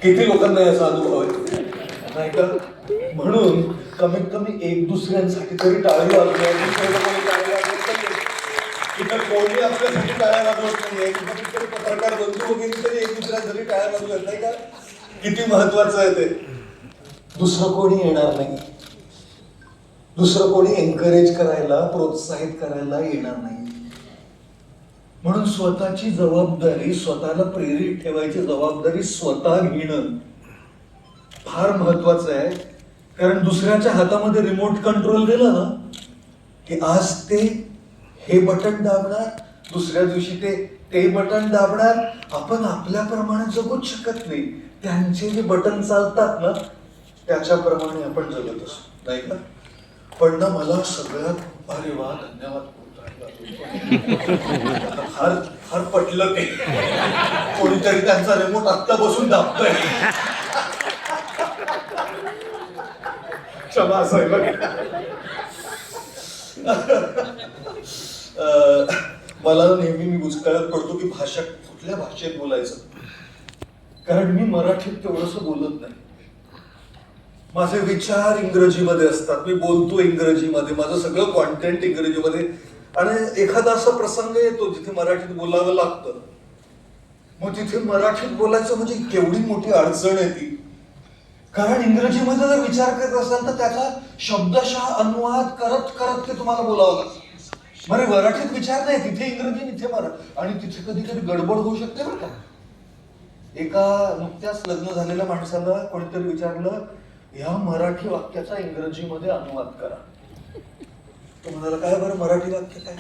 किती लोकांना याचा अनुभव आहे नाही का? म्हणून कमीत कमी एक दुसऱ्यांसाठी तरी टाळी वाजवावी. इथं कोणी आपल्यासाठी टाळ्या वाजवत नाहीये. कुठेतरी पत्रकार बंधू वगैरे तरी एक दुसऱ्यासाठी टाळ्या वाजवत नाही का? किती महत्वाचं आहे ते. दुसरं कोणी येणार नाही, दुसरं कोणी एनकरेज करायला, प्रोत्साहित करायला येणार नाही. म्हणून स्वतःची जबाबदारी, स्वतःला प्रेरित ठेवायची जबाबदारी स्वतः घेणं फार महत्वाचं आहे. कारण दुसऱ्याच्या हातामध्ये रिमोट कंट्रोल दिलं ना की आज ते हे बटन दाबणार, दुसऱ्या दिवशी ते बटन दाबणार. आपण आपल्याप्रमाणे जगूच शकत नाही. त्यांचे जे बटन चालतात ना त्याच्याप्रमाणे आपण जगत असतो नाही का? पण ना मला सगळ्यात अरे वा धन्यवाद फार फार पटलं ते. कोणीतरी त्यांचा रिमोट आत्ता बसून दाबतोय. क्षमा असाय मला नेहमी मी बुचकळ्यात पडतो की भाषा कुठल्या भाषेत बोलायचं. कारण मी मराठीत तेवढंसं बोलत नाही. माझे विचार इंग्रजीमध्ये असतात, मी बोलतो इंग्रजीमध्ये, माझं सगळं कॉन्टेंट इंग्रजीमध्ये. आणि एखादा असा प्रसंग येतो जिथे मराठीत बोलावं लागतं. मग तिथे मराठीत बोलायचं म्हणजे केवढी मोठी अडचण आहे ती. कारण इंग्रजीमध्ये जर विचार करत असाल तर त्याचा शब्दशः अनुवाद करत करत ते तुम्हाला बोलावं लागतं. बरे मराठीत विचार नाही, तिथे इंग्रजी तिथे मराठी. आणि तिथे कधी कधी गडबड होऊ शकते बरं का. एका नुकत्याच लग्न झालेल्या माणसाला कोणीतरी विचारलं या मराठी वाक्याचा इंग्रजीमध्ये अनुवाद करा. तो म्हणाला काय बरं मराठी वाक्य काय?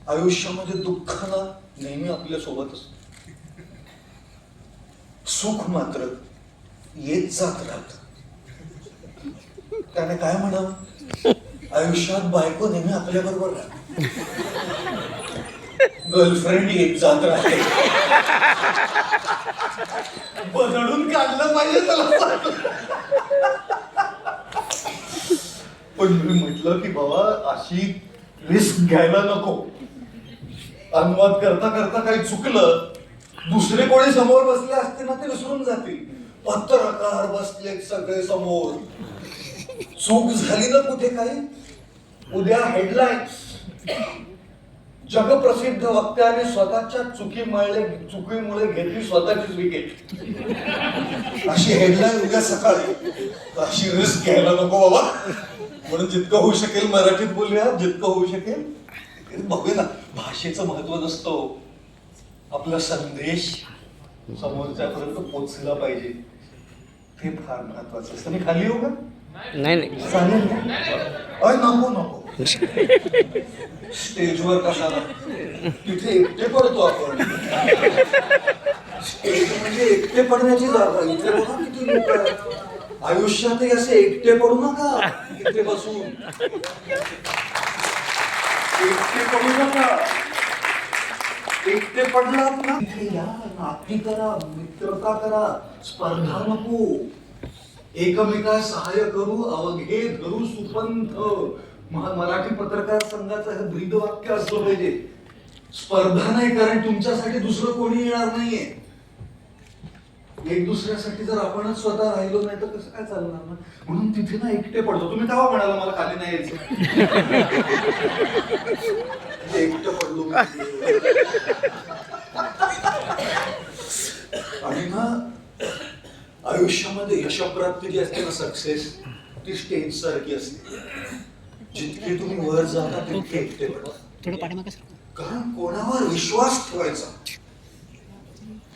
आयुष्यामध्ये दुःख ना नेहमी आपल्या सोबत असत, सुख मात्र येत जात राहत. त्याने काय म्हणावं? आयुष्यात बायको नेहमी आपल्या बरोबर राहते, गर्लफ्रेंड येत जात राहते. बदलून काढलं पाहिजे त्याला. पण मी म्हटलं की बाबा अशी रिस्क घ्यायला नको. अनुवाद करता करता काही चुकलं, दुसरे कोणी समोर बसले असते ना ते विसरून जातील. पत्रकार बसले सगळे समोर, चूक झाली ना कुठे काही, उद्या हेडलाईन्स. जगप्रसिद्ध वक्त्याने स्वतःच्या चुकीमुळे घेतली स्वतःचीच विकेट, अशी हेडलाईन उद्या सकाळी. अशी रिस्क घ्यायला नको बाबा. म्हणून जितकं होऊ शकेल मराठीत बोलूया, जितकं होऊ शकेल. बघूया ना भाषेचं महत्व नसतो, आपला संदेश समोरच्यापर्यंत पोचला पाहिजे, ते फार महत्वाचं असतं. मी खाली येऊ का? नाही चालेल ना? नको नको. स्टेजवर कशाला, तिथे एकटे पडतो आपण. स्टेज म्हणजे एकटे पडण्याची जागा. इथे बघा किती लोक आहेत. आयुष्यातही असे एकटे पडू नका. इथे बसून एकटे पडू नका. एकटे पडलात ना इथे या, नाती करा, मित्रता करा, स्पर्धा नको. एकमेकास सहाय्य करू, अवघे धरू सुपंथ. मराठी पत्रकार संघाचं हे ब्रीदवाक्य असलं पाहिजे. स्पर्धा नाही, कारण तुमच्यासाठी दुसरं कोणी येणार नाहीये. एक दुसऱ्यासाठी जर आपणच स्वतः राहिलो नाही तर कसं काय चालणार ना. म्हणून तिथे ना एकटे पडतो. तुम्ही तेव्हा म्हणाला मला खाली नाही यायचं. एकटं पडलो. आणि ना आयुष्यामध्ये यशप्राप्ती जी असते ना, सक्सेस, ती स्टेज सारखी असते. जितके तुम्ही वर जाता तितके एकटे पडता. कारण कोणावर विश्वास ठेवायचा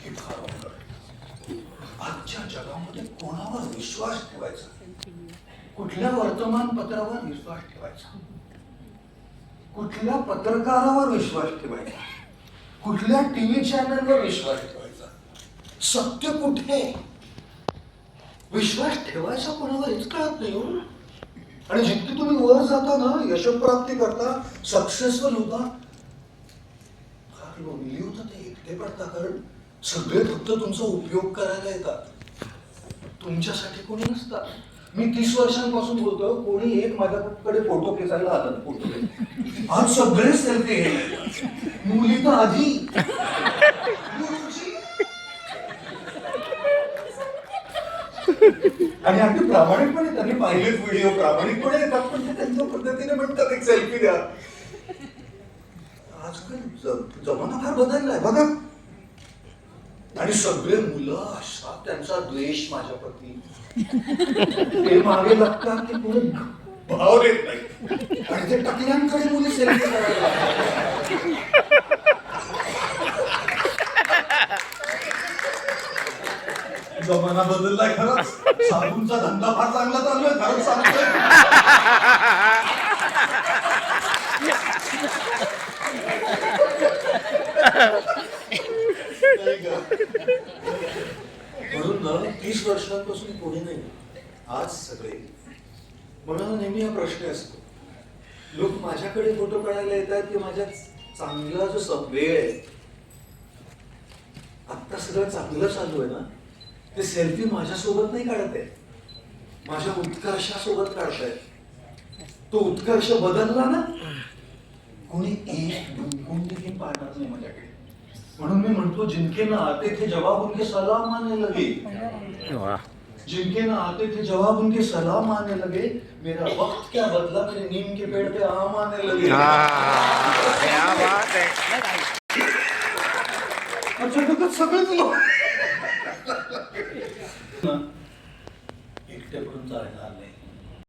हे फार अवघड आहे. आजच्या जगामध्ये कोणावर विश्वास ठेवायचा, कुठल्या वर्तमानपत्रावर विश्वास ठेवायचा, कुठल्या पत्रकारावर विश्वास ठेवायचा, कुठल्या टीव्ही चॅनलवर विश्वास ठेवायचा, सत्य कुठे, विश्वास ठेवायचा कोणावर हेच कळत नाही हो. आणि जितके तुम्ही वर जाता ना, यशप्राप्ती करता, सक्सेसफुल होता, ते एकटे पडता. कारण सगळे फक्त तुमचा उपयोग करायला येतात, तुमच्यासाठी कोणी नसतात. मी 30 वर्षांपासून बोलतो, कोणी एक माझ्याकडे फोटो खेचायला आलं फोटो. आज सगळे सेल्फी घ्यायला, मुली तर आधी. आणि अगदी प्रामाणिकपणे त्यांनी पाहिलेच व्हिडिओ प्रामाणिकपणे येतात, पण ते त्यांच्या पद्धतीने म्हणतात एक सेल्फी द्या. आजकाल जमाना फार बदललाय बघा. आणि सगळे मुलं असा त्यांचा द्वेष माझ्याप्रती, ते मागे लागतात की कोणी भाव देत नाही आणि ते टकल्यांकडे मुली सेल्फी करायला लागतात. जमाना बदललाय खरंच. साबूनचा धंदा फार चांगला चाललोय खरंच सांगतोय. म्हणून ना 30 वर्षांपासून कोणी नाही, आज सगळे. मला नेहमी हा प्रश्न असतो, लोक माझ्याकडे फोटो काढायला येतात की माझ्या चांगला जो वेळ आहे, आता सगळं चांगलं चालू आहे ना, ते सेल्फी माझ्यासोबत नाही काढत आहे, माझ्या उत्कर्षासोबत काढतायत. तो उत्कर्ष बदलला ना, कोणी एक डुंकून देखील पाहणार नाही माझ्याकडे. म्हणून मी म्हणतो, जिनके ना आते थे जवाब उनके सलाम आने लगे, जिनके ना आते थे जवाब उनके सलाम आने लगे, मेरा वक्त क्या बदला, मेरे नीम के पेड़ पे आम आने लगे. क्या बात है. जगात सगळेच लोक एकटे पडून चालणार नाही.